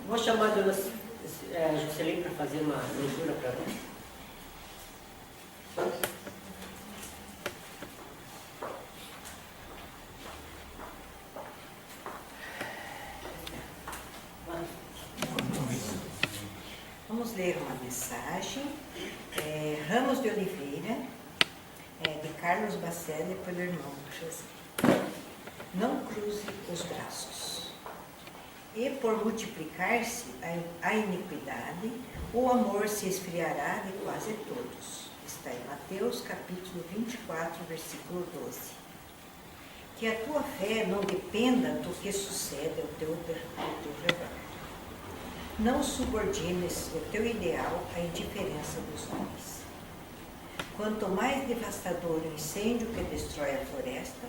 Vou chamar a dona Juscelino para fazer uma leitura para nós. Vamos ler uma mensagem, Ramos de Oliveira, de Carlos Bacelli, pelo irmão José. Não cruze os braços. E por multiplicar-se a iniquidade, o amor se esfriará de quase todos. Está em Mateus capítulo 24, versículo 12. Que a tua fé não dependa do que sucede ao teu redor. Não subordines o teu ideal à indiferença dos homens. Quanto mais devastador o incêndio que destrói a floresta,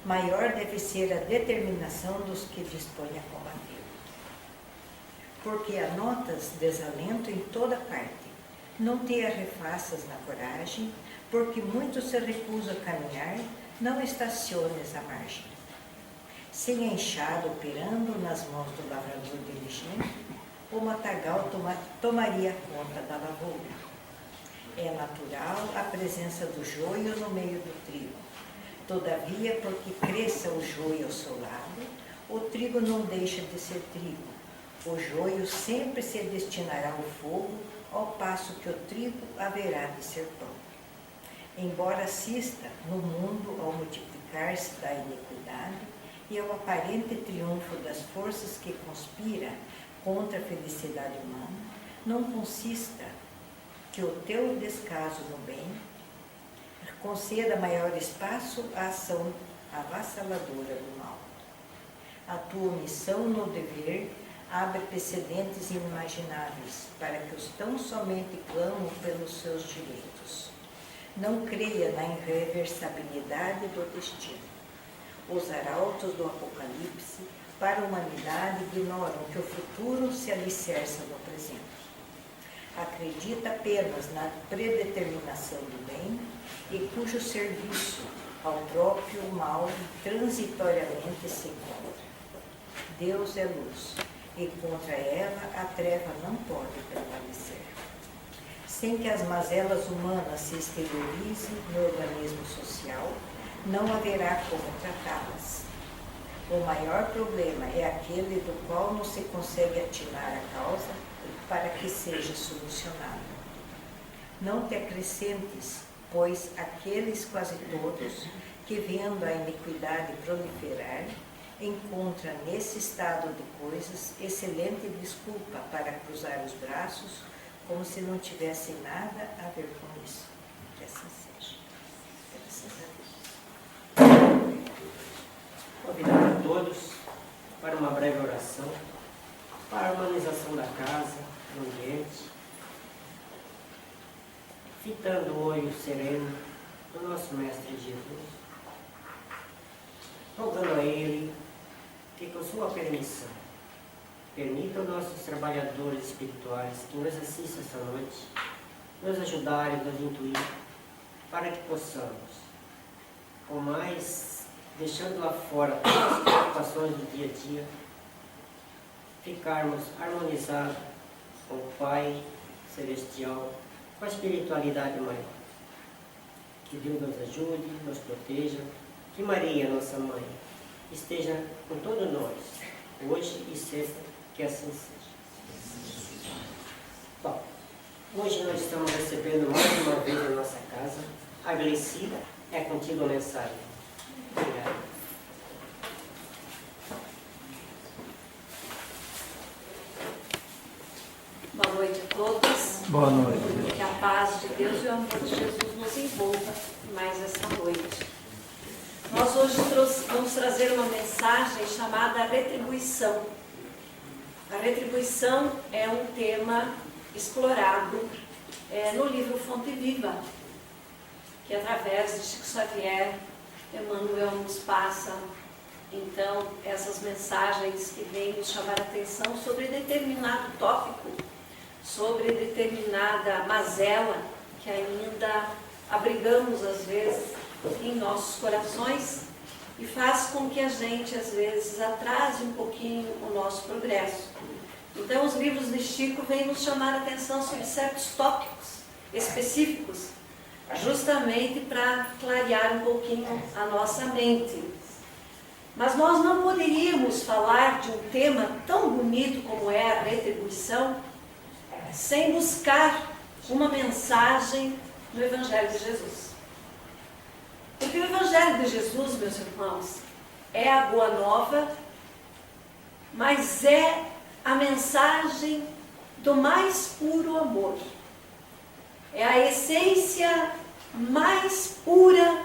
maior deve ser a determinação dos que dispõem a combatê-lo. Porque anotas desalento em toda parte. Não te arrefaças na coragem, porque muito se recusa a caminhar, não estaciones à margem. Sem a enxada operando nas mãos do lavrador diligente, o matagal tomaria conta da lavoura. É natural a presença do joio no meio do trigo. Todavia, porque cresça o joio ao seu lado, o trigo não deixa de ser trigo. O joio sempre se destinará ao fogo, ao passo que o trigo haverá de ser pão. Embora assista no mundo ao multiplicar-se da iniquidade e ao aparente triunfo das forças que conspiram contra a felicidade humana, não consista que o teu descaso no bem conceda maior espaço à ação avassaladora do mal. A tua omissão no dever abre precedentes inimagináveis para que os tão somente clamam pelos seus direitos. Não creia na irreversibilidade do destino. Os arautos do Apocalipse para a humanidade ignoram que o futuro se alicerça no presente. Acredita apenas na predeterminação do bem e cujo serviço ao próprio mal transitoriamente se encontra. Deus é luz e contra ela a treva não pode prevalecer. Sem que as mazelas humanas se exteriorizem no organismo social, não haverá como tratá-las. O maior problema é aquele do qual não se consegue atinar a causa para que seja solucionado. Não te acrescentes, pois aqueles quase todos que, vendo a iniquidade proliferar, encontram nesse estado de coisas excelente desculpa para cruzar os braços, como se não tivessem nada a ver com isso. Que assim seja. Graças a Deus. Convidar a todos para uma breve oração, para a harmonização da casa, do ambiente, fitando o olho sereno do nosso Mestre Jesus, rogando a Ele que, com sua permissão, permita aos nossos trabalhadores espirituais que nos assistam esta noite, nos ajudarem, nos intuir, para que possamos, com mais, deixando lá fora todas as preocupações do dia a dia, ficarmos harmonizados com o Pai Celestial, com a espiritualidade maior. Que Deus nos ajude, nos proteja, que Maria, nossa Mãe, esteja com todos nós, hoje e sempre, que assim seja. Bom, hoje nós estamos recebendo mais uma vez na nossa casa a Glecida. É contigo a mensagem. Obrigado. Boa noite a todos. Boa noite. Que a paz de Deus e o amor de Jesus nos envolva mais esta noite. Nós hoje vamos trazer uma mensagem chamada retribuição. A retribuição é um tema explorado no livro Fonte Viva, que através de Chico Xavier, Emmanuel nos passa, então, essas mensagens que vêm nos chamar a atenção sobre determinado tópico, sobre determinada mazela que ainda abrigamos às vezes em nossos corações e faz com que a gente às vezes atrase um pouquinho o nosso progresso. Então, os livros de Chico vêm nos chamar a atenção sobre certos tópicos específicos, justamente para clarear um pouquinho a nossa mente. Mas nós não poderíamos falar de um tema tão bonito como é a retribuição sem buscar uma mensagem no Evangelho de Jesus. Porque o Evangelho de Jesus, meus irmãos, é a boa nova, mas é a mensagem do mais puro amor. É a essência mais pura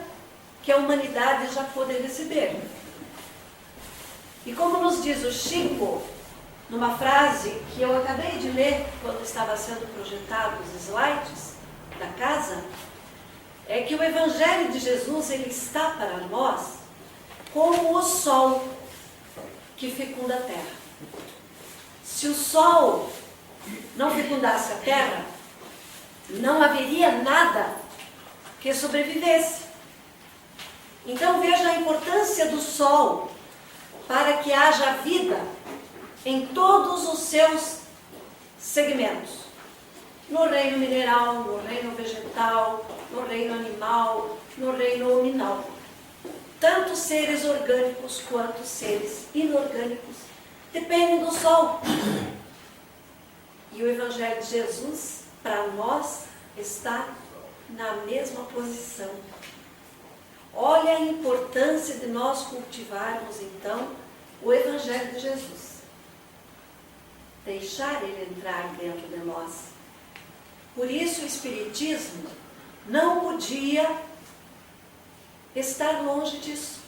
que a humanidade já pôde receber. E como nos diz o Chico, numa frase que eu acabei de ler quando estava sendo projetado os slides da casa, é que o Evangelho de Jesus, ele está para nós como o sol que fecunda a terra. Se o sol não fecundasse a terra, não haveria nada que sobrevivesse. Então veja a importância do sol para que haja vida em todos os seus segmentos. No reino mineral, no reino vegetal, no reino animal, no reino hominal. Tanto seres orgânicos quanto seres inorgânicos dependem do sol. E o Evangelho de Jesus, para nós, está na mesma posição. Olha a importância de nós cultivarmos, então, o Evangelho de Jesus. Deixar ele entrar dentro de nós. Por isso o Espiritismo não podia estar longe disso.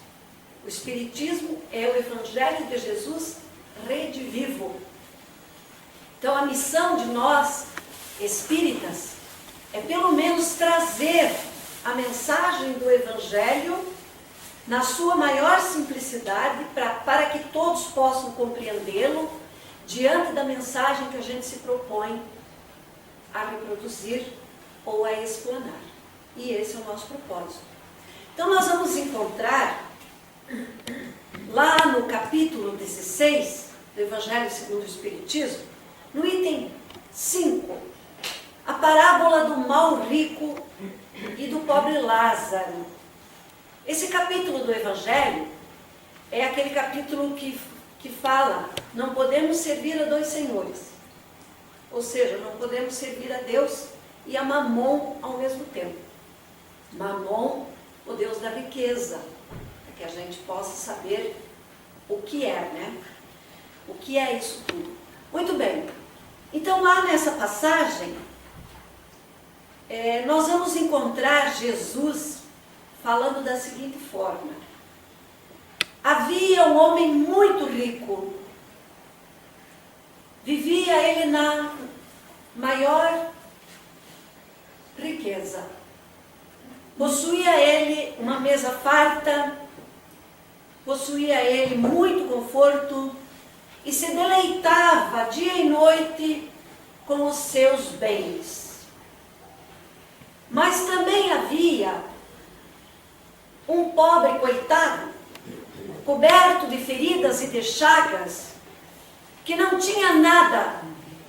O Espiritismo é o Evangelho de Jesus redivivo. Então a missão de nós, espíritas, é pelo menos trazer a mensagem do Evangelho na sua maior simplicidade para que todos possam compreendê-lo diante da mensagem que a gente se propõe a reproduzir ou a explanar. E esse é o nosso propósito. Então nós vamos encontrar lá no capítulo 16 do Evangelho segundo o Espiritismo, no item 5, a parábola do mau rico e do pobre Lázaro. Esse capítulo do Evangelho é aquele capítulo que fala, não podemos servir a dois senhores. Ou seja, não podemos servir a Deus e a Mamon ao mesmo tempo. Mamon, o Deus da riqueza, para que a gente possa saber o que é, né? O que é isso tudo. Muito bem. Então, lá nessa passagem, nós vamos encontrar Jesus falando da seguinte forma. Havia um homem muito rico. Vivia ele na maior riqueza. Possuía ele uma mesa farta, possuía ele muito conforto e se deleitava dia e noite com os seus bens. Mas também havia um pobre coitado, coberto de feridas e de chagas, que não tinha nada,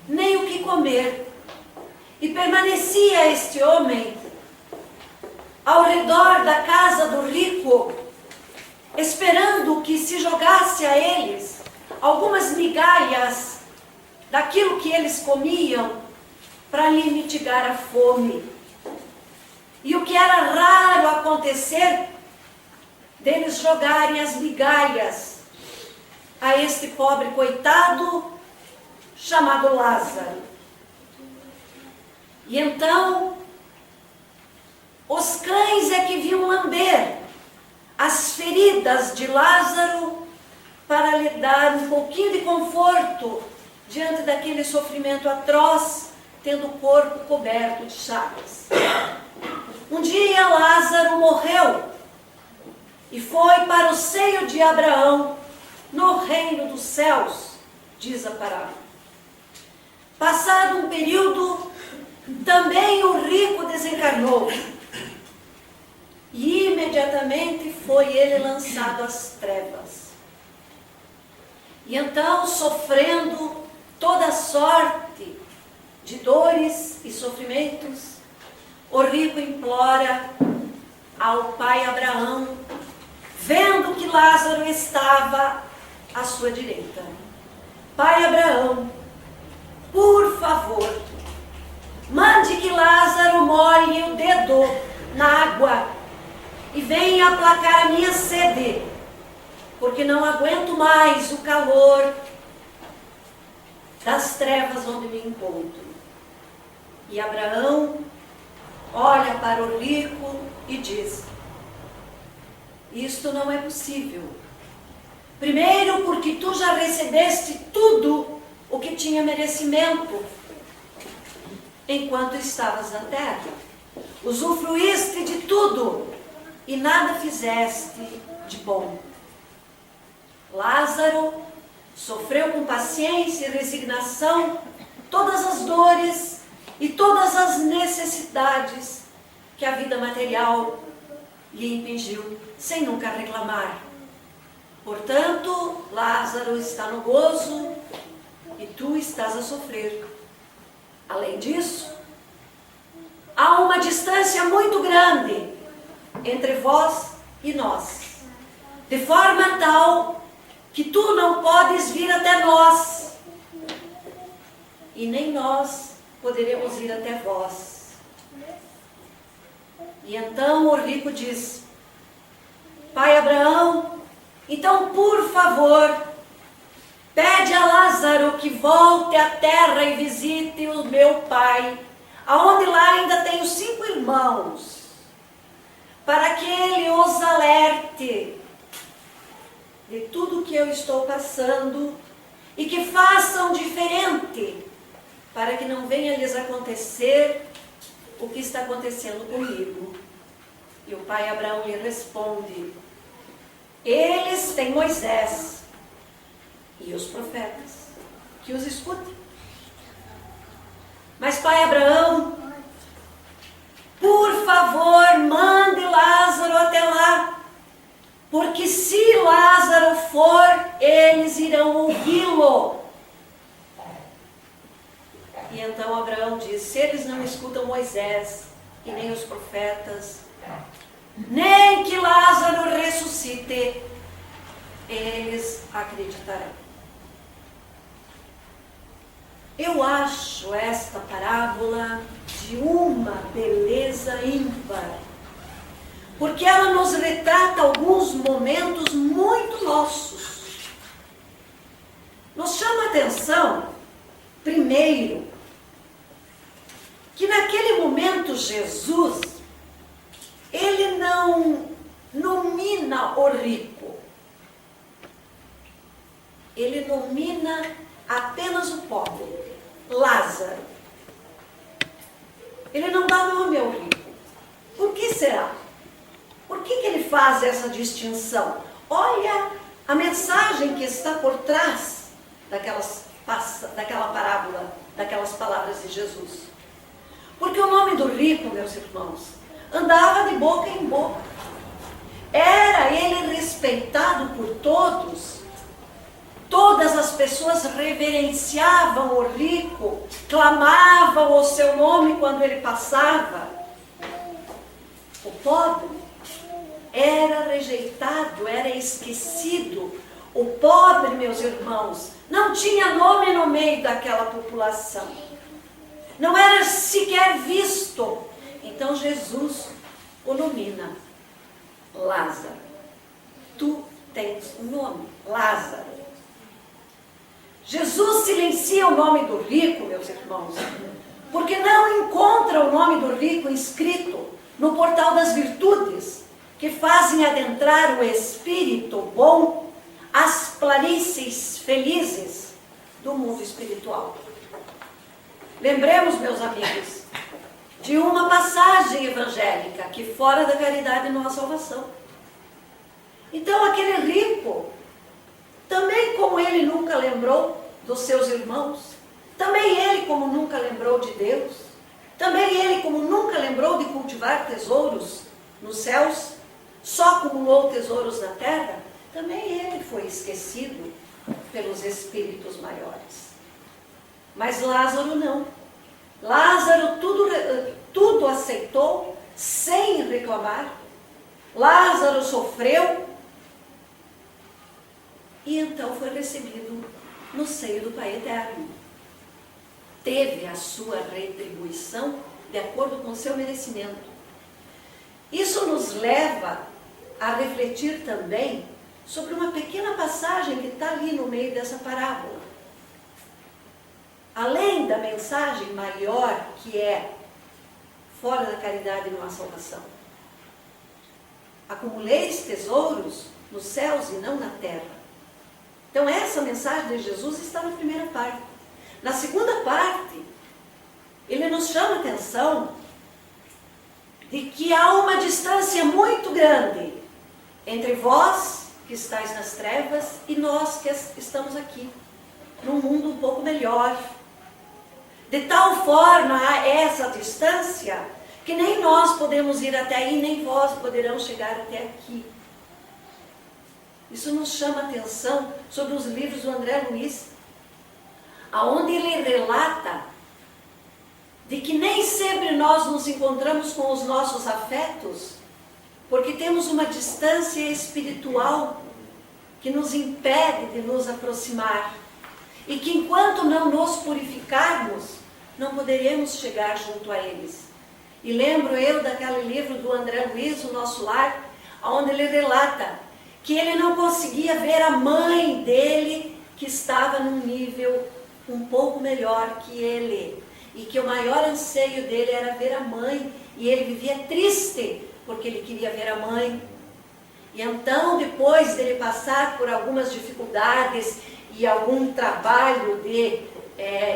nem o que comer. E permanecia este homem ao redor da casa do rico, esperando que se jogasse a eles algumas migalhas daquilo que eles comiam para lhe mitigar a fome. E o que era raro acontecer, deles jogarem as migalhas a este pobre coitado chamado Lázaro. E então, os cães é que vinham lamber as feridas de Lázaro para lhe dar um pouquinho de conforto diante daquele sofrimento atroz, tendo o corpo coberto de chagas. Um dia Lázaro morreu e foi para o seio de Abraão, no reino dos céus, diz a parábola. Passado um período, também o rico desencarnou. E imediatamente foi ele lançado às trevas. E então, sofrendo toda sorte de dores e sofrimentos, o rico implora ao pai Abraão, vendo que Lázaro estava à sua direita: Pai Abraão, por favor, mande que Lázaro molhe o dedo na água e venha aplacar a minha sede, porque não aguento mais o calor das trevas onde me encontro. E Abraão olha para o rico e diz: isto não é possível. Primeiro, porque tu já recebeste tudo o que tinha merecimento enquanto estavas na terra. Usufruíste de tudo e nada fizeste de bom. Lázaro sofreu com paciência e resignação todas as dores e todas as necessidades que a vida material lhe impingiu, sem nunca reclamar. Portanto, Lázaro está no gozo e tu estás a sofrer. Além disso, há uma distância muito grande entre vós e nós, de forma tal que tu não podes vir até nós, e nem nós poderemos ir até vós. E então o rico diz: Pai Abraão, então por favor, pede a Lázaro que volte à terra e visite o meu pai, aonde lá ainda tenho 5 irmãos, para que ele os alerte de tudo que eu estou passando e que façam diferente, para que não venha lhes acontecer o que está acontecendo comigo. E o pai Abraão lhe responde: eles têm Moisés e os profetas, que os escutem. Mas pai Abraão, por favor, mande Lázaro até lá, porque se Lázaro for, eles irão ouvi-lo. E então Abraão diz: se eles não escutam Moisés e nem os profetas, nem que Lázaro ressuscite, eles acreditarão. Eu acho esta parábola de uma beleza ímpar, porque ela nos retrata alguns momentos muito nossos. Nos chama a atenção, primeiro, que naquele momento Jesus, ele não nomina o rico, ele nomina apenas o pobre, Lázaro. Ele não dá nome ao rico. Por que será? Por que ele faz essa distinção? Olha a mensagem que está por trás daquela parábola, daquelas palavras de Jesus. Porque o nome do rico, meus irmãos, andava de boca em boca. Era ele respeitado por todos. Todas as pessoas reverenciavam o rico, clamavam o seu nome quando ele passava. O pobre era rejeitado, era esquecido. O pobre, meus irmãos, não tinha nome no meio daquela população. Não era sequer visto. Então Jesus o nomina: Lázaro. Tu tens um nome, Lázaro. Jesus silencia o nome do rico, meus irmãos, porque não encontra o nome do rico inscrito no portal das virtudes, que fazem adentrar o espírito bom às planícies felizes do mundo espiritual. Lembremos, meus amigos, de uma passagem evangélica que fora da caridade não há salvação. Então aquele rico, também como ele nunca lembrou dos seus irmãos, também ele como nunca lembrou de Deus, também ele como nunca lembrou de cultivar tesouros nos céus, só acumulou tesouros na terra, também ele foi esquecido pelos espíritos maiores. Mas Lázaro não. Lázaro tudo aceitou sem reclamar. Lázaro sofreu e então foi recebido no seio do Pai Eterno. Teve a sua retribuição de acordo com o seu merecimento. Isso nos leva a refletir também sobre uma pequena passagem que está ali no meio dessa parábola. Além da mensagem maior que é fora da caridade não há salvação. Acumuleis tesouros nos céus e não na terra. Então essa mensagem de Jesus está na primeira parte. Na segunda parte, ele nos chama a atenção de que há uma distância muito grande entre vós que estáis nas trevas e nós que estamos aqui, num mundo um pouco melhor. De tal forma há essa distância que nem nós podemos ir até aí, nem vós poderão chegar até aqui. Isso nos chama a atenção sobre os livros do André Luiz, aonde ele relata de que nem sempre nós nos encontramos com os nossos afetos, porque temos uma distância espiritual que nos impede de nos aproximar. E que enquanto não nos purificarmos, não poderemos chegar junto a eles. E lembro eu daquele livro do André Luiz, O Nosso Lar, onde ele relata que ele não conseguia ver a mãe dele, que estava num nível um pouco melhor que ele. E que o maior anseio dele era ver a mãe. E ele vivia triste, porque ele queria ver a mãe. E então, depois dele passar por algumas dificuldades e algum trabalho de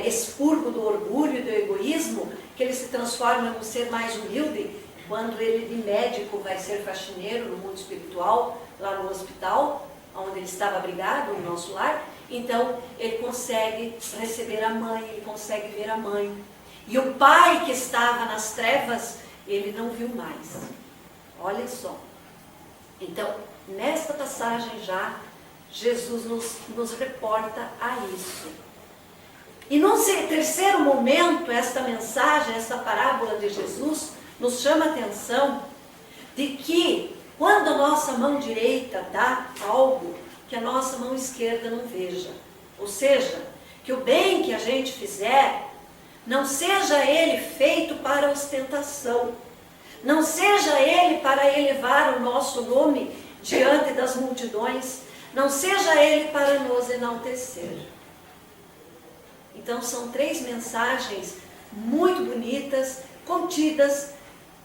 expurgo do orgulho e do egoísmo, que ele se transforma num ser mais humilde, quando ele de médico vai ser faxineiro no mundo espiritual, lá no hospital, onde ele estava abrigado, no Nosso Lar. Então, ele consegue receber a mãe, ele consegue ver a mãe. E o pai que estava nas trevas, ele não viu mais. Olha só. Então, nesta passagem já, Jesus nos reporta a isso. E num terceiro momento, esta mensagem, esta parábola de Jesus, nos chama a atenção de que quando a nossa mão direita dá algo que a nossa mão esquerda não veja. Ou seja, que o bem que a gente fizer, não seja ele feito para ostentação, não seja ele para elevar o nosso nome diante das multidões, não seja ele para nos enaltecer. Então são 3 mensagens muito bonitas, contidas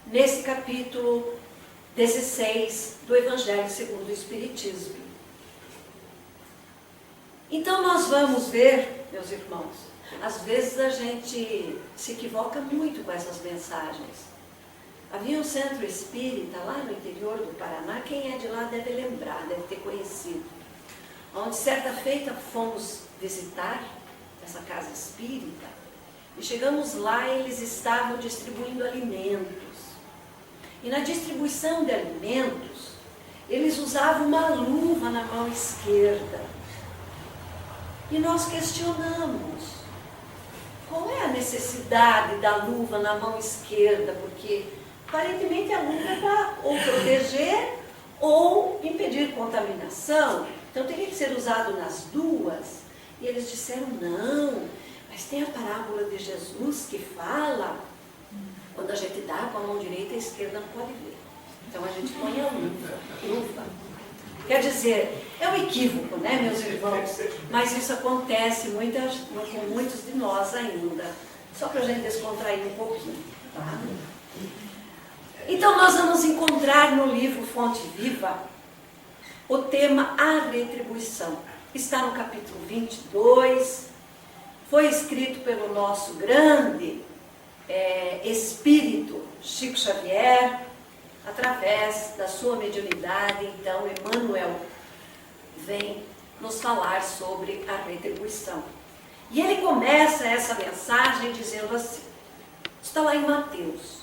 nesse capítulo 16 do Evangelho segundo o Espiritismo. Então nós vamos ver, meus irmãos, às vezes a gente se equivoca muito com essas mensagens. Havia um centro espírita lá no interior do Paraná, quem é de lá deve lembrar, deve ter conhecido, onde certa feita fomos visitar essa casa espírita e chegamos lá e eles estavam distribuindo alimentos. E na distribuição de alimentos, eles usavam uma luva na mão esquerda. E nós questionamos, qual é a necessidade da luva na mão esquerda? Porque aparentemente a luva é para ou proteger ou impedir contaminação. Então teria que ser usado nas duas. E eles disseram, não, mas tem a parábola de Jesus que fala, quando a gente dá com a mão direita, a esquerda não pode ver. Então a gente põe a luva. Quer dizer, é um equívoco, né, meus irmãos? Mas isso acontece com muitos de nós ainda. Só para a gente descontrair um pouquinho, tá? Então nós vamos encontrar no livro Fonte Viva o tema A Retribuição. Está no capítulo 22, foi escrito pelo nosso grande espírito Chico Xavier, através da sua mediunidade. Então Emmanuel vem nos falar sobre a retribuição. E ele começa essa mensagem dizendo assim, está lá em Mateus.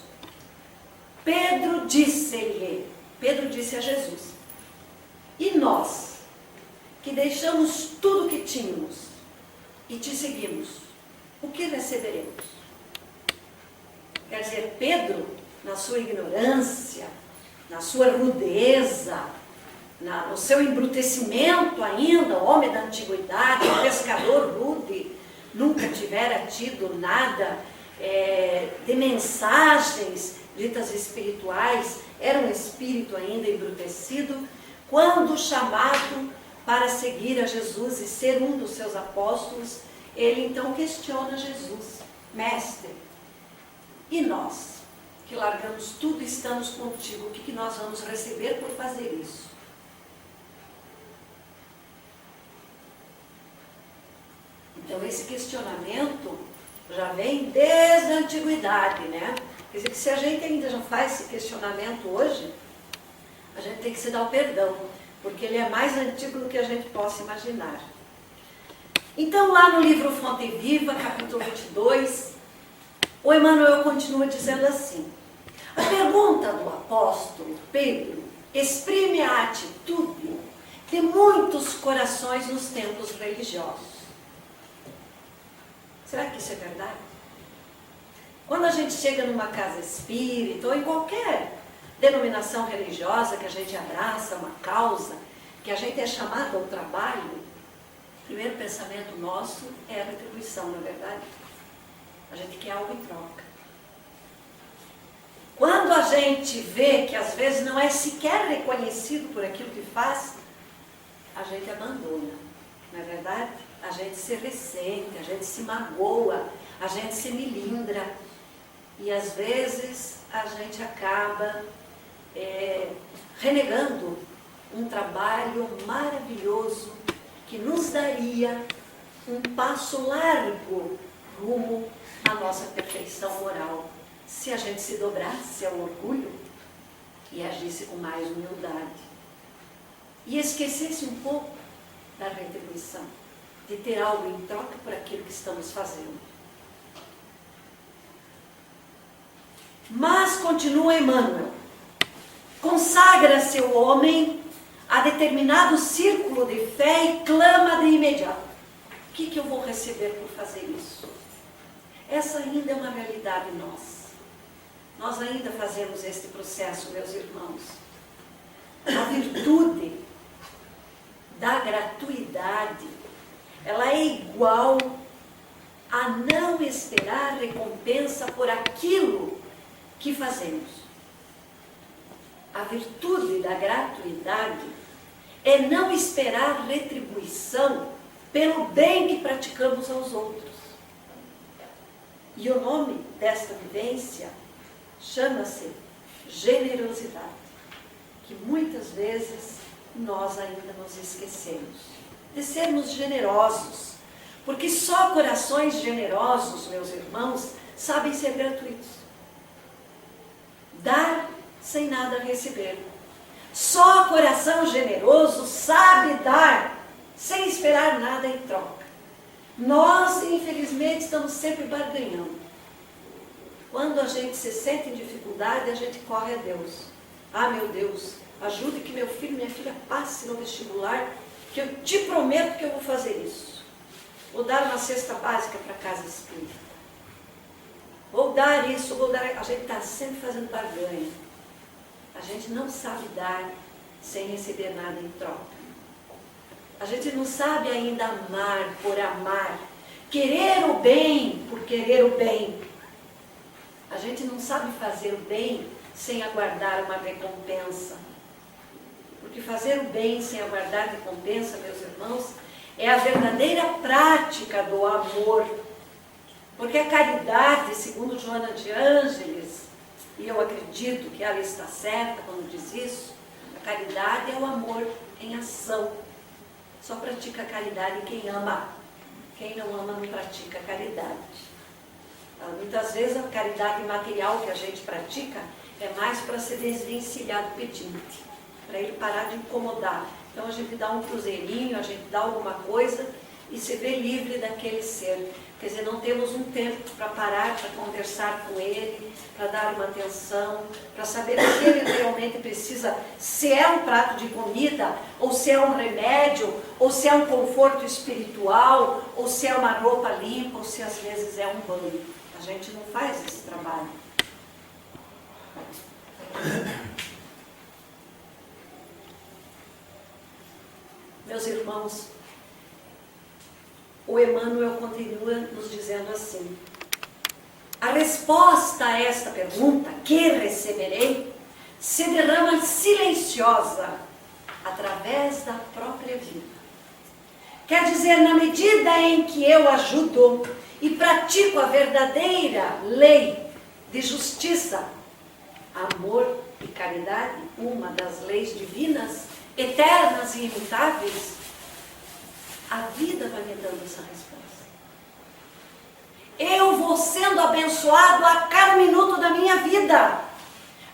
Pedro disse-lhe, Pedro disse a Jesus, e nós, que deixamos tudo o que tínhamos e te seguimos, o que receberemos? Quer dizer, Pedro, na sua ignorância, na sua rudeza, no seu embrutecimento ainda, o homem da antiguidade, o pescador rude, nunca tivera tido nada de mensagens ditas espirituais, era um espírito ainda embrutecido, quando chamado para seguir a Jesus e ser um dos seus apóstolos, ele então questiona Jesus: mestre, e nós, que largamos tudo e estamos contigo, o que nós vamos receber por fazer isso? Então esse questionamento já vem desde a antiguidade, né? Quer dizer que se a gente ainda já faz esse questionamento hoje, a gente tem que se dar o perdão, porque ele é mais antigo do que a gente possa imaginar. Então lá no livro Fonte Viva, capítulo 22, o Emmanuel continua dizendo assim: a pergunta do apóstolo Pedro exprime a atitude de muitos corações nos templos religiosos. Será que isso é verdade? Quando a gente chega numa casa espírita ou em qualquer denominação religiosa que a gente abraça uma causa, que a gente é chamado ao trabalho, o primeiro pensamento nosso é a retribuição, não é verdade? A gente quer algo em troca. Quando a gente vê que às vezes não é sequer reconhecido por aquilo que faz, a gente abandona, não é verdade? A gente se ressente, a gente se magoa, a gente se melindra. E às vezes a gente acaba renegando um trabalho maravilhoso que nos daria um passo largo rumo à nossa perfeição moral, se a gente se dobrasse ao orgulho e agisse com mais humildade. E esquecesse um pouco da retribuição, de ter algo em troca por aquilo que estamos fazendo. Mas, continua Emmanuel, consagra-se o homem a determinado círculo de fé e clama de imediato: o que eu vou receber por fazer isso? Essa ainda é uma realidade nossa. Nós ainda fazemos este processo, meus irmãos. A virtude da gratuidade, ela é igual a não esperar recompensa por aquilo que fazemos. A virtude da gratuidade é não esperar retribuição pelo bem que praticamos aos outros. E o nome desta vivência chama-se generosidade, que muitas vezes nós ainda nos esquecemos de sermos generosos, porque só corações generosos, meus irmãos, sabem ser gratuitos. Dar sem nada receber. Só coração generoso sabe dar sem esperar nada em troca. Nós, infelizmente, estamos sempre barganhando. Quando a gente se sente em dificuldade, a gente corre a Deus. Ah, meu Deus, ajude que meu filho e minha filha passe no vestibular, que eu te prometo que eu vou fazer isso. Vou dar uma cesta básica para a casa espírita. Vou dar isso, vou dar... A gente está sempre fazendo barganha. A gente não sabe dar sem receber nada em troca. A gente não sabe ainda amar por amar. Querer o bem por querer o bem. A gente não sabe fazer o bem sem aguardar uma recompensa. Porque fazer o bem sem aguardar recompensa, meus irmãos, é a verdadeira prática do amor. Porque a caridade, segundo Joana de Ângeles, e eu acredito que ela está certa quando diz isso, a caridade é o amor em ação. Só pratica a caridade quem ama. Quem não ama não pratica a caridade. Muitas vezes a caridade material que a gente pratica é mais para se desvencilhar do pedinte, para ele parar de incomodar. Então a gente dá um cruzeirinho, a gente dá alguma coisa e se vê livre daquele ser. Quer dizer, não temos um tempo para parar, para conversar com ele, para dar uma atenção, para saber o que ele realmente precisa, se é um prato de comida, ou se é um remédio, ou se é um conforto espiritual, ou se é uma roupa limpa, ou se às vezes é um banho. A gente não faz esse trabalho. Meus irmãos, o Emmanuel continua nos dizendo assim: a resposta a esta pergunta, que receberei, se derrama silenciosa através da própria vida. Quer dizer, na medida em que eu ajudo e pratico a verdadeira lei de justiça, amor e caridade, uma das leis divinas, eternas e imutáveis, a vida vai me dando essa resposta. Eu vou sendo abençoado a cada minuto da minha vida,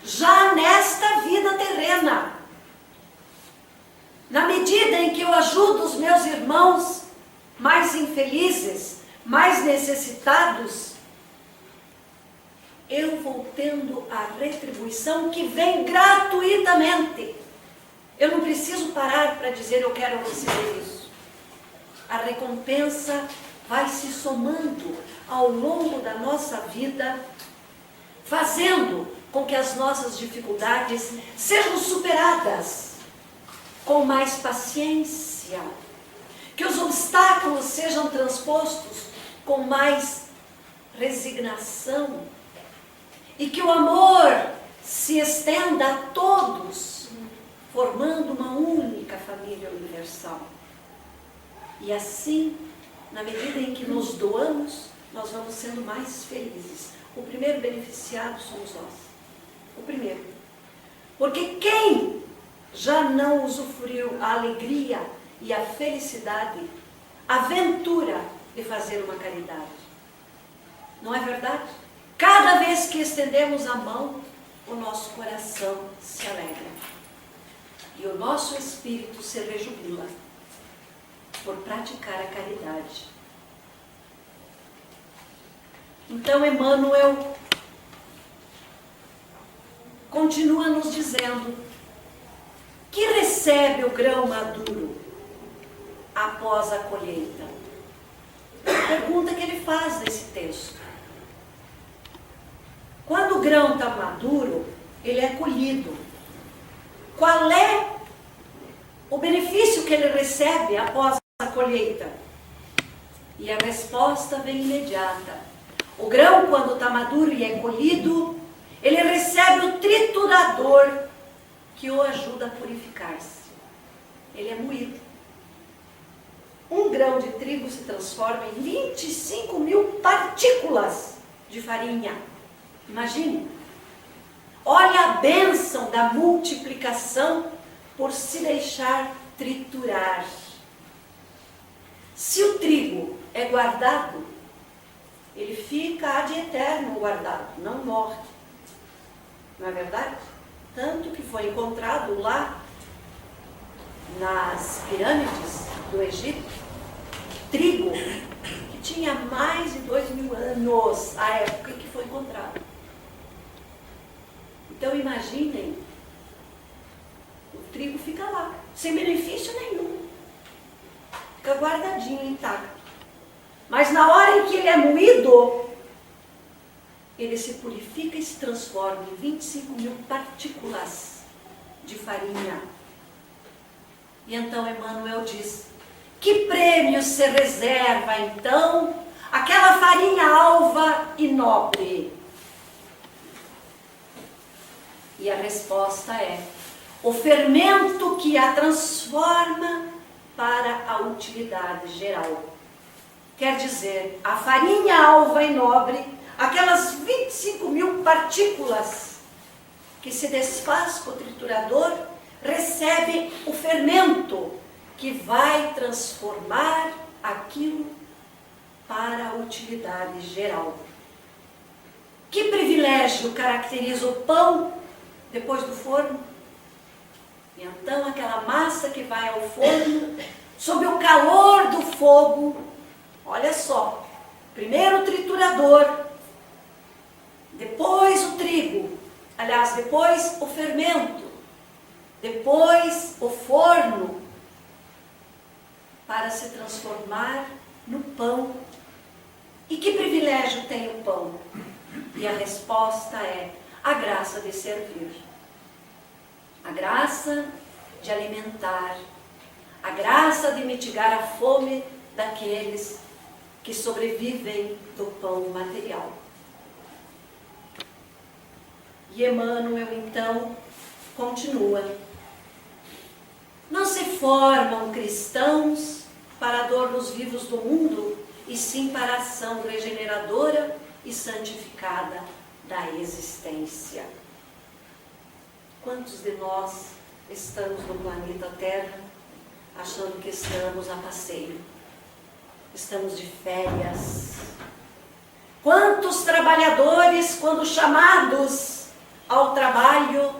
já nesta vida terrena. Na medida em que eu ajudo os meus irmãos mais infelizes, mais necessitados, eu vou tendo a retribuição que vem gratuitamente. Eu não preciso parar para dizer eu quero receber isso. A recompensa vai se somando ao longo da nossa vida, fazendo com que as nossas dificuldades sejam superadas com mais paciência, que os obstáculos sejam transpostos com mais resignação e que o amor se estenda a todos, formando uma única família universal. E assim, na medida em que nos doamos, nós vamos sendo mais felizes. O primeiro beneficiado somos nós. O primeiro. Porque quem já não usufruiu a alegria e a felicidade, a aventura de fazer uma caridade? Não é verdade? Cada vez que estendemos a mão, o nosso coração se alegra. E o nosso espírito se rejubila por praticar a caridade. Então Emmanuel continua nos dizendo que recebe o grão maduro após a colheita. A pergunta que ele faz nesse texto. Quando o grão está maduro, ele é colhido. Qual é o benefício que ele recebe após a colheita? E a resposta vem imediata. O grão, quando está maduro e é colhido, ele recebe o triturador que o ajuda a purificar-se. Ele é moído. Um grão de trigo se transforma em 25.000 partículas de farinha. Imagine. Olha a bênção da multiplicação por se deixar triturar. Se o trigo é guardado, ele fica ad eterno guardado, não morre. Não é verdade? Tanto que foi encontrado lá nas pirâmides do Egito, trigo que tinha mais de 2.000 anos, a época em que foi encontrado. Então imaginem, o trigo fica lá, sem benefício nenhum. Fica guardadinho, intacto. Mas na hora em que ele é moído, ele se purifica e se transforma em 25.000 partículas de farinha. E então Emmanuel diz: que prêmio se reserva então aquela farinha alva e nobre? E a resposta é: o fermento que a transforma para a utilidade geral. Quer dizer, a farinha alva e nobre, aquelas 25.000 partículas que se desfaz com o triturador, recebe o fermento que vai transformar aquilo para a utilidade geral. Que privilégio caracteriza o pão depois do forno? E então aquela massa que vai ao forno, sob o calor do fogo, olha só, Primeiro o triturador, depois o trigo, aliás, depois o fermento, depois o forno, para se transformar no pão. E que privilégio tem o pão? E a resposta é a graça de servir, a graça de alimentar, a graça de mitigar a fome daqueles que sobrevivem do pão material. E Emmanuel, então, continua. Não se formam cristãos para adornos vivos do mundo, e sim para a ação regeneradora e santificada da existência. Quantos de nós estamos no planeta Terra achando que estamos a passeio? Estamos de férias. Quantos trabalhadores, quando chamados ao trabalho,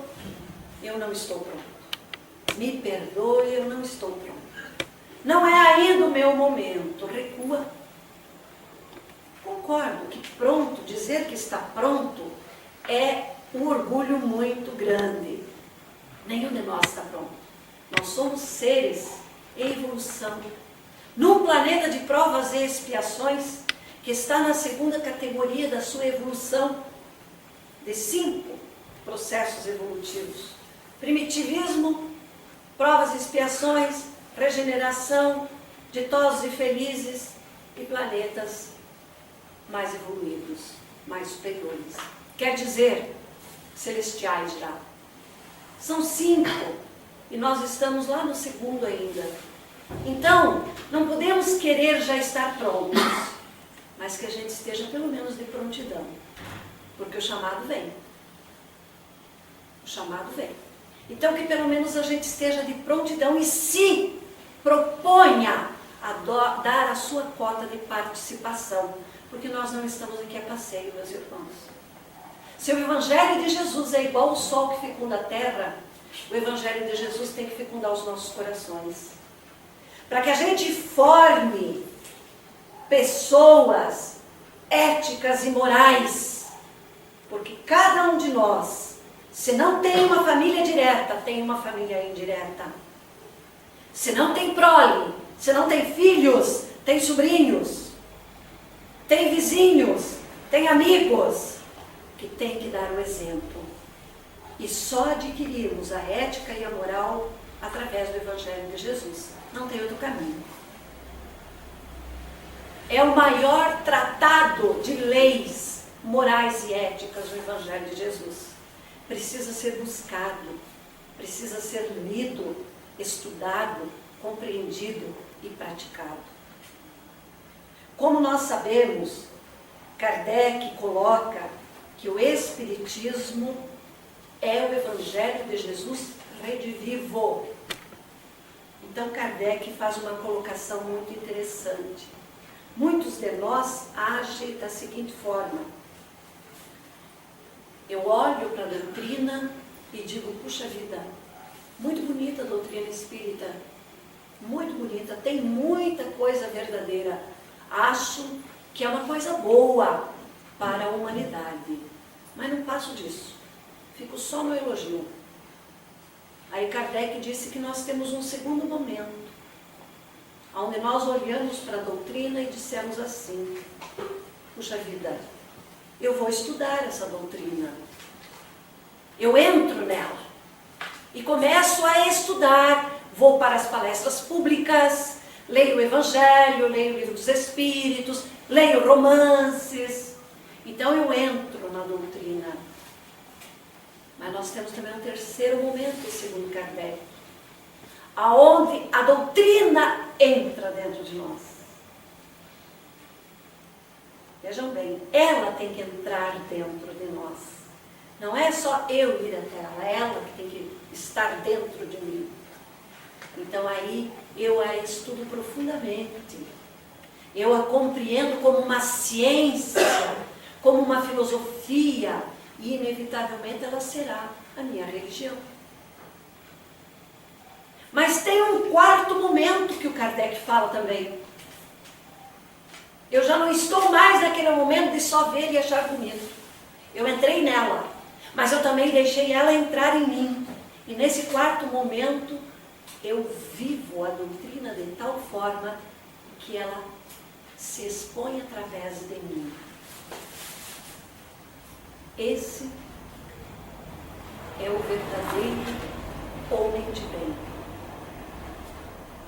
eu não estou pronto. Me perdoe, eu não estou pronto. Não é ainda o meu momento. Recua. Concordo que pronto, dizer que está pronto, é um orgulho muito grande. Nenhum de nós está pronto. Nós somos seres em evolução. Num planeta de provas e expiações, que está na segunda categoria da sua evolução, de 5 processos evolutivos. Primitivismo, provas e expiações, regeneração, ditosos e felizes, e planetas mais evoluídos, mais superiores. Quer dizer, celestiais já. São 5, e nós estamos lá no segundo ainda. Então, não podemos querer já estar prontos, mas que a gente esteja pelo menos de prontidão, porque o chamado vem. O chamado vem. Então, que pelo menos a gente esteja de prontidão e se proponha a dar a sua cota de participação, porque nós não estamos aqui a passeio, meus irmãos. Se o Evangelho de Jesus é igual ao sol que fecunda a terra, o Evangelho de Jesus tem que fecundar os nossos corações. Para que a gente forme pessoas éticas e morais, porque cada um de nós, se não tem uma família direta, tem uma família indireta. Se não tem prole, se não tem filhos, tem sobrinhos, tem vizinhos, tem amigos, que tem que dar o exemplo. E só adquirimos a ética e a moral através do Evangelho de Jesus. Não tem outro caminho. É o maior tratado de leis morais e éticas do Evangelho de Jesus. Precisa ser buscado, precisa ser lido, estudado, compreendido e praticado. Como nós sabemos, Kardec coloca que o Espiritismo é o Evangelho de Jesus redivivo. Então Kardec faz uma colocação muito interessante. Muitos de nós agem da seguinte forma. Eu olho para a doutrina e digo, puxa vida, muito bonita a doutrina espírita, muito bonita, tem muita coisa verdadeira. Acho que é uma coisa boa para a humanidade, mas não passo disso, fico só no elogio. Aí Kardec disse que nós temos um segundo momento, onde nós olhamos para a doutrina e dissemos assim, puxa vida, eu vou estudar essa doutrina. Eu entro nela e começo a estudar, vou para as palestras públicas, leio o Evangelho, leio o Livro dos Espíritos, leio romances. Então eu entro na doutrina. Mas nós temos também um terceiro momento, segundo Kardec, aonde a doutrina entra dentro de nós. Vejam bem, ela tem que entrar dentro de nós. Não é só eu ir até ela, é ela que tem que estar dentro de mim. Então aí eu a estudo profundamente. Eu a compreendo como uma ciência, como uma filosofia, e inevitavelmente ela será a minha religião. Mas tem um quarto momento que o Kardec fala também. Eu já não estou mais naquele momento de só ver e achar bonito. Eu entrei nela, mas eu também deixei ela entrar em mim. E nesse quarto momento, eu vivo a doutrina de tal forma que ela se expõe através de mim. Esse é o verdadeiro homem de bem.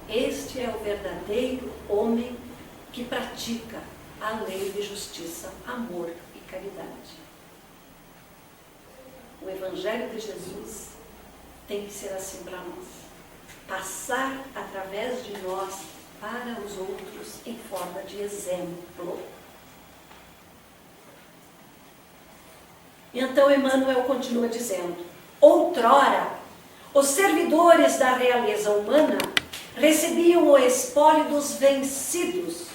Este é o verdadeiro homem que pratica a lei de justiça, amor e caridade. O Evangelho de Jesus tem que ser assim para nós. Passar através de nós para os outros em forma de exemplo. Então Emmanuel continua dizendo: outrora, os servidores da realeza humana recebiam o espólio dos vencidos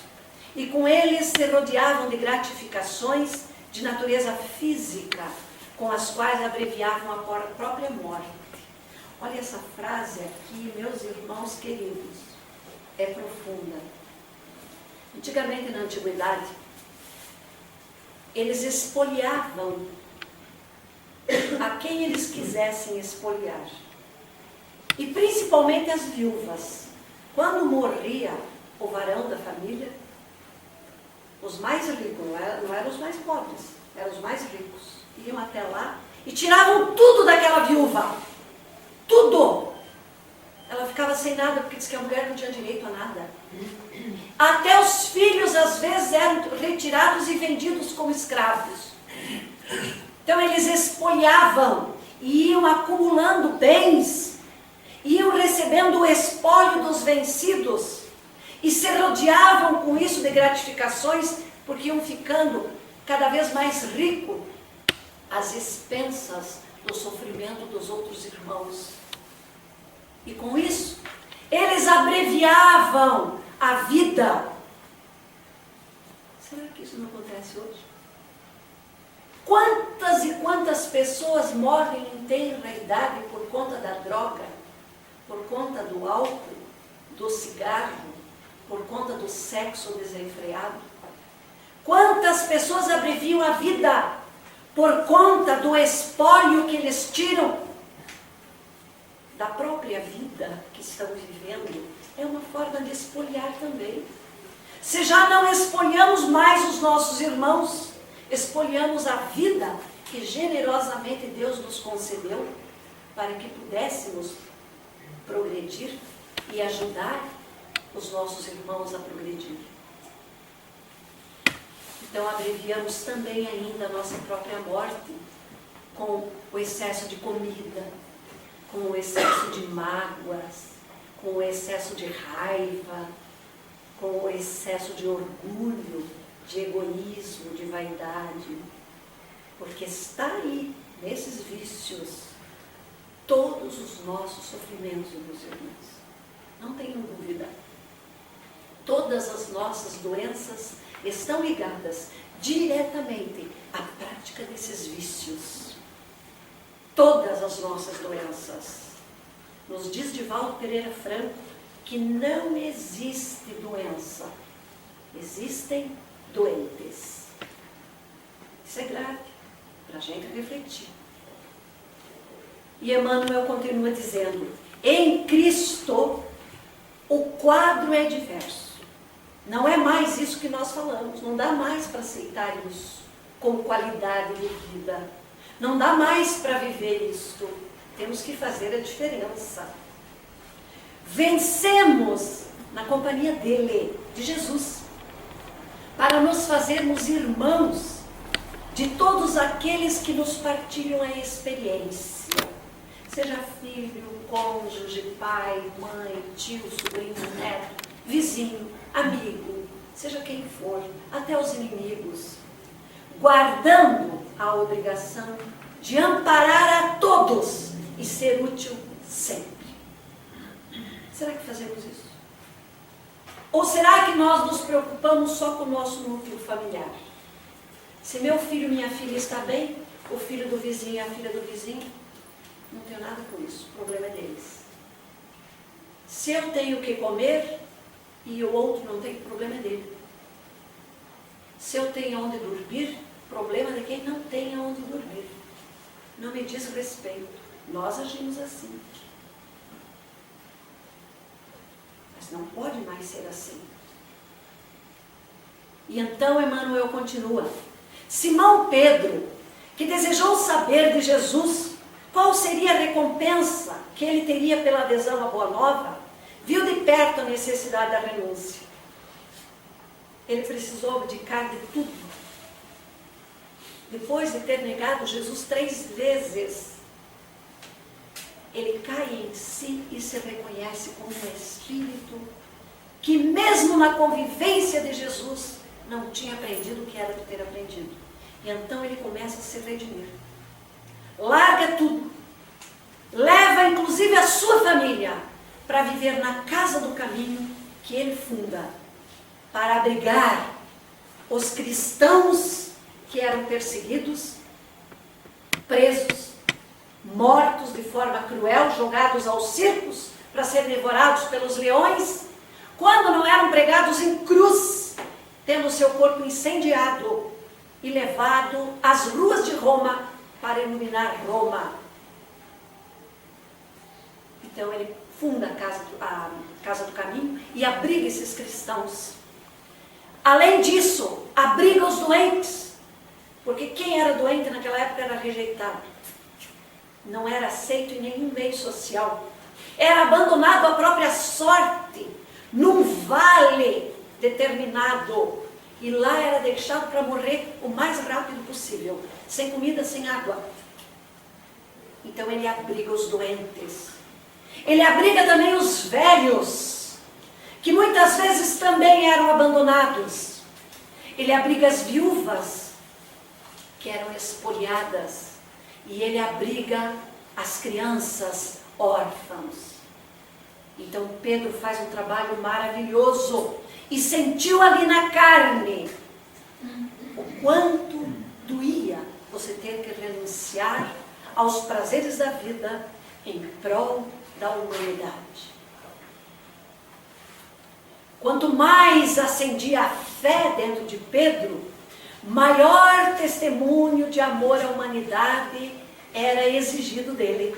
e com eles se rodeavam de gratificações de natureza física, com as quais abreviavam a própria morte. Olha essa frase aqui, meus irmãos queridos, é profunda. Antigamente, na antiguidade, eles espoliavam a quem eles quisessem espoliar. E principalmente as viúvas. Quando morria o varão da família, os mais ricos, não eram os mais pobres, eram os mais ricos, iam até lá e tiravam tudo daquela viúva. Tudo! Ela ficava sem nada, porque diz que a mulher não tinha direito a nada. Até os filhos, às vezes, eram retirados e vendidos como escravos. Então, eles espoliavam e iam acumulando bens, iam recebendo o espólio dos vencidos e se rodeavam com isso de gratificações, porque iam ficando cada vez mais ricos às expensas do sofrimento dos outros irmãos. E com isso, eles abreviavam a vida. Será que isso não acontece hoje? Quantas e quantas pessoas morrem em tenra idade por conta da droga, por conta do álcool, do cigarro, por conta do sexo desenfreado? Quantas pessoas abreviam a vida por conta do espólio que eles tiram da própria vida que estão vivendo? É uma forma de espoliar também. Se já não espoliamos mais os nossos irmãos, espoliamos a vida que generosamente Deus nos concedeu para que pudéssemos progredir e ajudar os nossos irmãos a progredir. Então abreviamos também ainda a nossa própria morte com o excesso de comida, com o excesso de mágoas, com o excesso de raiva, com o excesso de orgulho, de egoísmo, de vaidade. Porque está aí, nesses vícios, todos os nossos sofrimentos, meus irmãos. Não tenham dúvida. Todas as nossas doenças estão ligadas diretamente à prática desses vícios. Todas as nossas doenças. Nos diz Divaldo Pereira Franco que não existe doença, existem doentes. Isso é grave, para a gente refletir. E Emmanuel continua dizendo: em Cristo o quadro é diverso. Não é mais isso que nós falamos, não dá mais para aceitar isso como qualidade de vida. Não dá mais para viver isto. Temos que fazer a diferença. Vencemos na companhia dele, de Jesus, para nos fazermos irmãos de todos aqueles que nos partilham a experiência. Seja filho, cônjuge, pai, mãe, tio, sobrinho, neto, vizinho, amigo, seja quem for, até os inimigos, guardando a obrigação de amparar a todos e ser útil sempre. Será que fazemos isso? Ou será que nós nos preocupamos só com o nosso núcleo familiar? Se meu filho, minha filha está bem, o filho do vizinho, a filha do vizinho, não tenho nada com isso, o problema é deles. Se eu tenho o que comer e o outro não tem, o problema é dele. Se eu tenho onde dormir, problema de quem não tem onde dormir. Não me diz respeito. Nós agimos assim. Mas não pode mais ser assim. E então Emmanuel continua. Simão Pedro, que desejou saber de Jesus qual seria a recompensa que ele teria pela adesão à Boa Nova, viu de perto a necessidade da renúncia. Ele precisou abdicar de tudo. Depois de ter negado Jesus 3 vezes, ele cai em si e se reconhece como um espírito que mesmo na convivência de Jesus não tinha aprendido o que era de ter aprendido. E então ele começa a se redimir. Larga tudo. Leva inclusive a sua família para viver na casa do caminho que ele funda, para abrigar os cristãos que eram perseguidos, presos, mortos de forma cruel, jogados aos circos para serem devorados pelos leões, quando não eram pregados em cruz, tendo seu corpo incendiado e levado às ruas de Roma para iluminar Roma. Então ele funda a Casa do Caminho e abriga esses cristãos. Além disso, abriga os doentes, porque quem era doente naquela época era rejeitado. Não era aceito em nenhum meio social. Era abandonado à própria sorte, num vale determinado. E lá era deixado para morrer o mais rápido possível, sem comida, sem água. Então ele abriga os doentes. Ele abriga também os velhos, que muitas vezes também eram abandonados. Ele abriga as viúvas, que eram espoliadas. E ele abriga as crianças órfãos. Então Pedro faz um trabalho maravilhoso e sentiu ali na carne o quanto doía você ter que renunciar aos prazeres da vida em prol da humanidade. Quanto mais acendia a fé dentro de Pedro, maior testemunho de amor à humanidade era exigido dele.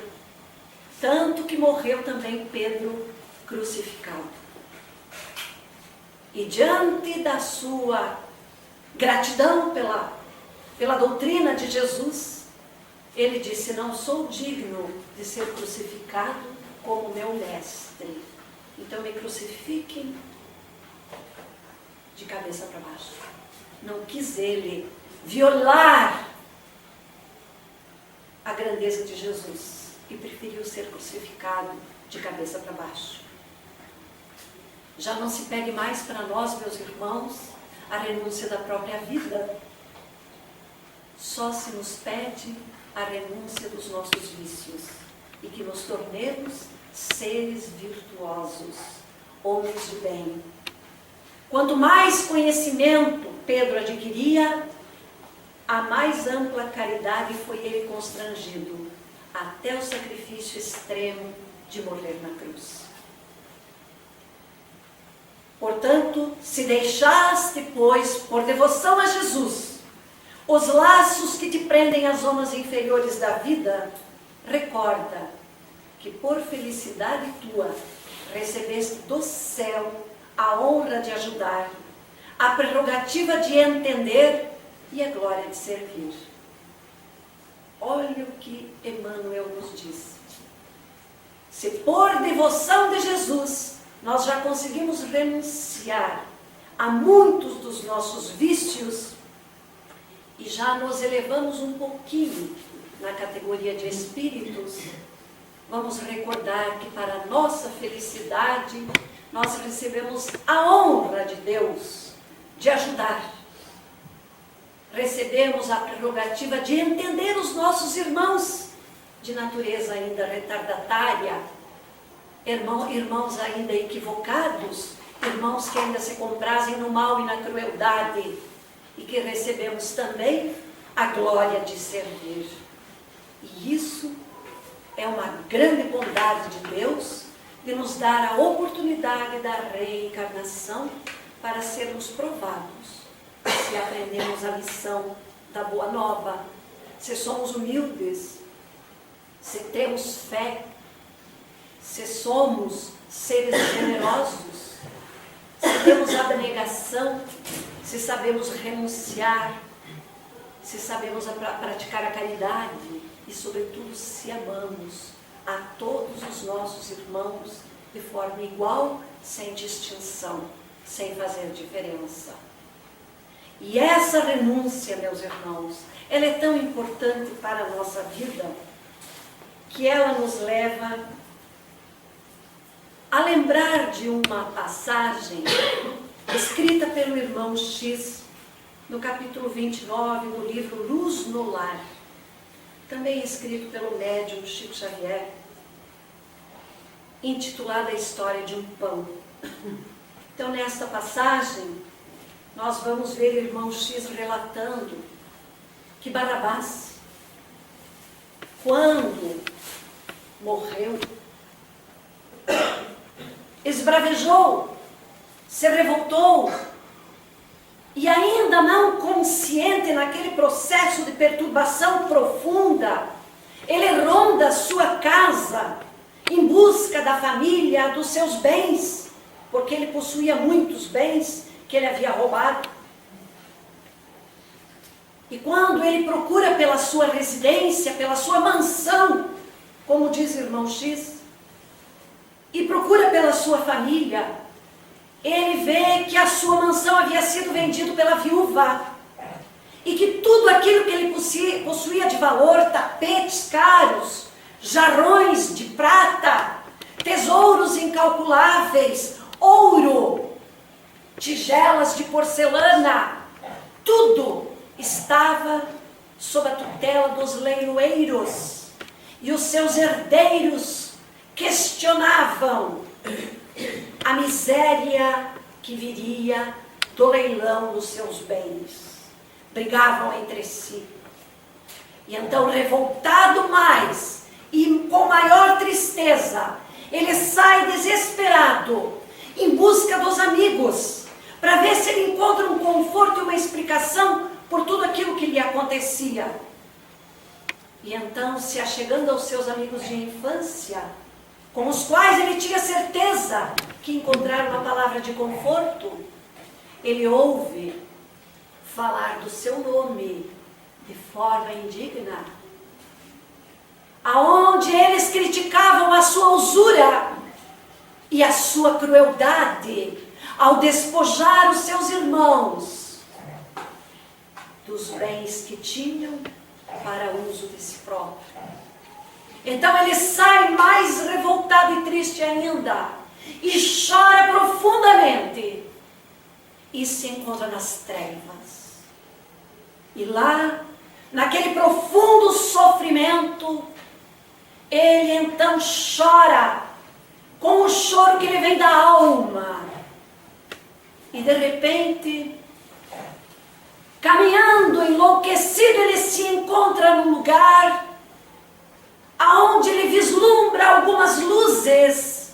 Tanto que morreu também Pedro crucificado. E diante da sua gratidão pela doutrina de Jesus, ele disse: não sou digno de ser crucificado como meu mestre. Então me crucifiquem de cabeça para baixo. Não quis ele violar a grandeza de Jesus e preferiu ser crucificado de cabeça para baixo. Já não se pede mais para nós, meus irmãos, a renúncia da própria vida. Só se nos pede a renúncia dos nossos vícios e que nos tornemos seres virtuosos, homens de bem. Quanto mais conhecimento Pedro adquiria, a mais ampla caridade foi ele constrangido, até o sacrifício extremo de morrer na cruz. Portanto, se deixaste, pois, por devoção a Jesus, os laços que te prendem às zonas inferiores da vida, recorda que por felicidade tua recebeste do céu a honra de ajudar, a prerrogativa de entender e a glória de servir. Olha o que Emmanuel nos diz. Se por devoção de Jesus nós já conseguimos renunciar a muitos dos nossos vícios e já nos elevamos um pouquinho na categoria de espíritos, vamos recordar que para a nossa felicidade nós recebemos a honra de Deus de ajudar. Recebemos a prerrogativa de entender os nossos irmãos de natureza ainda retardatária, irmãos ainda equivocados, irmãos que ainda se comprazem no mal e na crueldade, e que recebemos também a glória de servir. E isso é uma grande bondade de Deus, de nos dar a oportunidade da reencarnação para sermos provados se aprendemos a lição da boa nova, se somos humildes, se temos fé, se somos seres generosos, se temos abnegação, se sabemos renunciar, se sabemos praticar a caridade e, sobretudo, se amamos a todos os nossos irmãos de forma igual, sem distinção, sem fazer diferença. E essa renúncia, meus irmãos, ela é tão importante para a nossa vida, que ela nos leva a lembrar de uma passagem escrita pelo irmão X, no capítulo 29 do livro Luz no Lar, também escrito pelo médium Chico Xavier, intitulada A História de um Pão. Então, nesta passagem, nós vamos ver o irmão X relatando que Barrabás, quando morreu, esbravejou, se revoltou, e ainda não consciente naquele processo de perturbação profunda, ele ronda a sua casa em busca da família, dos seus bens, porque ele possuía muitos bens que ele havia roubado. E quando ele procura pela sua residência, pela sua mansão, como diz o irmão X, e procura pela sua família, ele vê que a sua mansão havia sido vendida pela viúva, e que tudo aquilo que ele possuía de valor, tapetes caros, jarrões de prata, tesouros incalculáveis, ouro, tigelas de porcelana, tudo estava sob a tutela dos leiloeiros, e os seus herdeiros questionavam a miséria que viria do leilão dos seus bens. Brigavam entre si. E então, revoltado mais e com maior tristeza, ele sai desesperado em busca dos amigos, para ver se ele encontra um conforto e uma explicação por tudo aquilo que lhe acontecia. E então, se achegando aos seus amigos de infância, com os quais ele tinha certeza que encontraram uma palavra de conforto, ele ouve falar do seu nome de forma indigna, aonde eles criticavam a sua usura e a sua crueldade ao despojar os seus irmãos dos bens que tinham para uso de si próprio. Então ele sai mais revoltado e triste ainda, e chora profundamente, e se encontra nas trevas. E lá, naquele profundo sofrimento, ele então chora, com o choro que lhe vem da alma. E de repente, caminhando enlouquecido, ele se encontra num lugar aonde ele vislumbra algumas luzes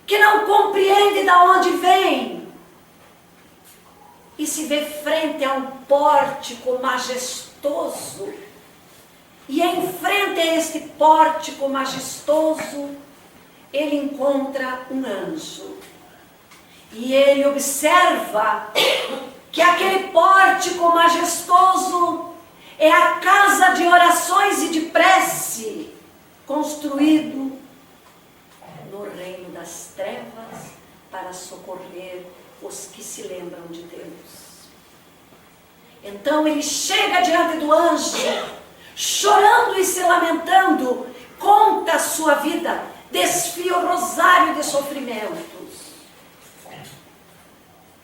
que não compreende de onde vem, e se vê frente a um pórtico majestoso, e em frente a este pórtico majestoso ele encontra um anjo, e ele observa que aquele pórtico majestoso é a casa de orações e de prece, construído no reino das trevas para socorrer os que se lembram de Deus. Então ele chega diante do anjo, chorando e se lamentando, conta a sua vida, desfia o rosário de sofrimentos,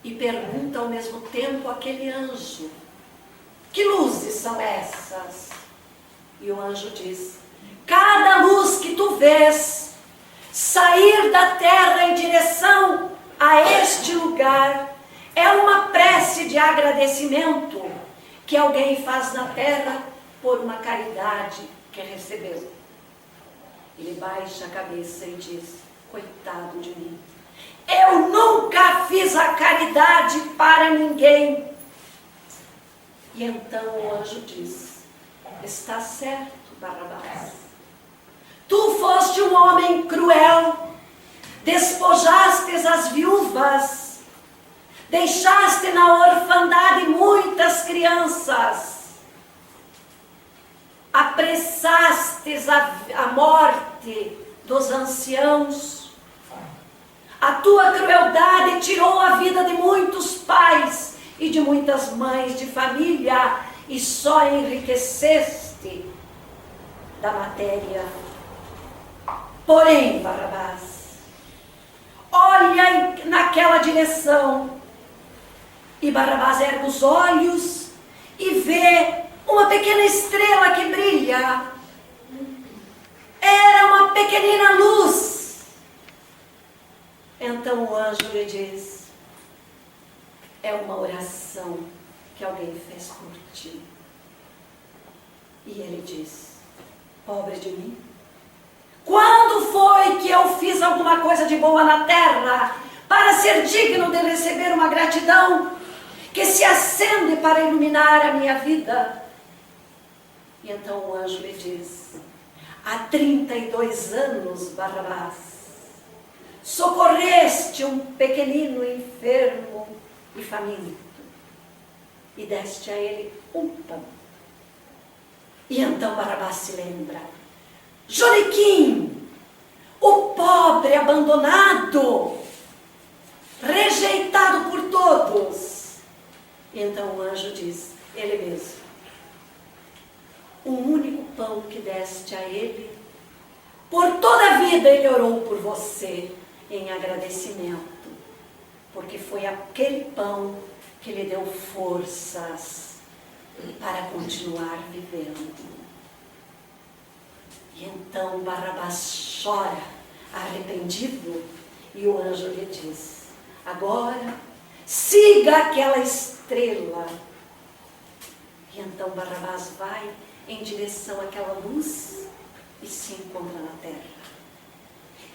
e pergunta ao mesmo tempo àquele anjo: que luzes são essas? E o anjo diz: cada luz que tu vês sair da terra em direção a este lugar é uma prece de agradecimento que alguém faz na terra por uma caridade que recebeu. Ele baixa a cabeça e diz: coitado de mim, eu nunca fiz a caridade para ninguém, E então o anjo diz: está certo, Barrabás. Tu foste um homem cruel, despojastes as viúvas, deixaste na orfandade muitas crianças, apressastes a morte dos anciãos. A tua crueldade tirou a vida de muitos pais e de muitas mães de família, e só enriqueceste da matéria. Porém, Barrabás, olha naquela direção. E Barrabás ergue os olhos e vê uma pequena estrela que brilha. Era uma pequenina luz. Então o anjo lhe diz: é uma oração que alguém fez por ti. E ele diz: pobre de mim. Quando foi que eu fiz alguma coisa de boa na terra para ser digno de receber uma gratidão que se acende para iluminar a minha vida? E então o anjo lhe diz: há 32 anos, Barrabás, socorreste um pequenino enfermo e faminto e deste a ele um pão. E então Barrabás se lembra: Joaniquim, o pobre abandonado, rejeitado por todos. E então o anjo diz: ele mesmo. O único pão que deste a ele, por toda a vida ele orou por você em agradecimento, porque foi aquele pão que lhe deu forças para continuar vivendo. E então Barrabás chora, arrependido, e o anjo lhe diz: agora siga aquela estrela. E então Barrabás vai em direção àquela luz e se encontra na terra.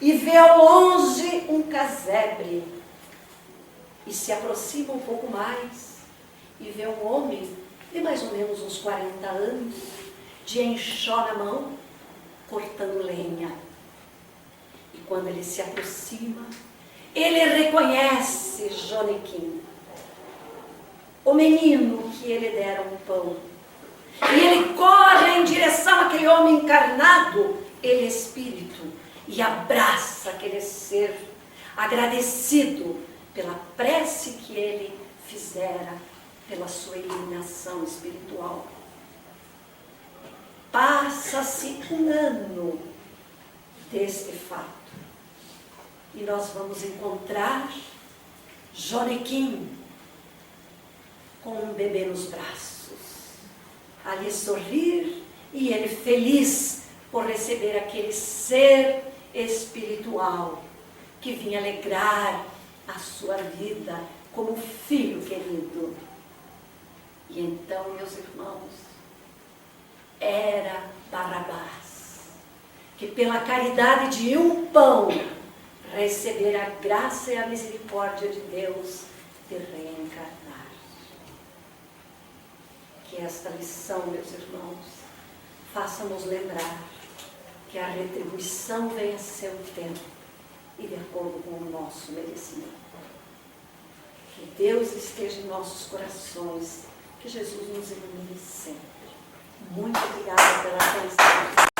E vê ao longe um casebre. E se aproxima um pouco mais e vê um homem de mais ou menos uns 40 anos, de enxó na mão, cortando lenha. E quando ele se aproxima, ele reconhece Joaniquim, o menino que ele dera um pão. E ele corre em direção àquele homem encarnado, ele espírito, e abraça aquele ser, agradecido pela prece que ele fizera, pela sua iluminação espiritual. Passa-se um ano deste fato, e nós vamos encontrar Joaniquim com um bebê nos braços, a lhe sorrir, e ele feliz por receber aquele ser espiritual que vinha alegrar a sua vida como filho querido. E então, meus irmãos, era Barrabás que pela caridade de um pão receber a graça e a misericórdia de Deus de reencarnar. Que esta lição, meus irmãos, faça-nos lembrar que a retribuição vem a seu tempo e de acordo com o nosso merecimento. Que Deus esteja em nossos corações, que Jesus nos ilumine sempre. Muito obrigada pela atenção.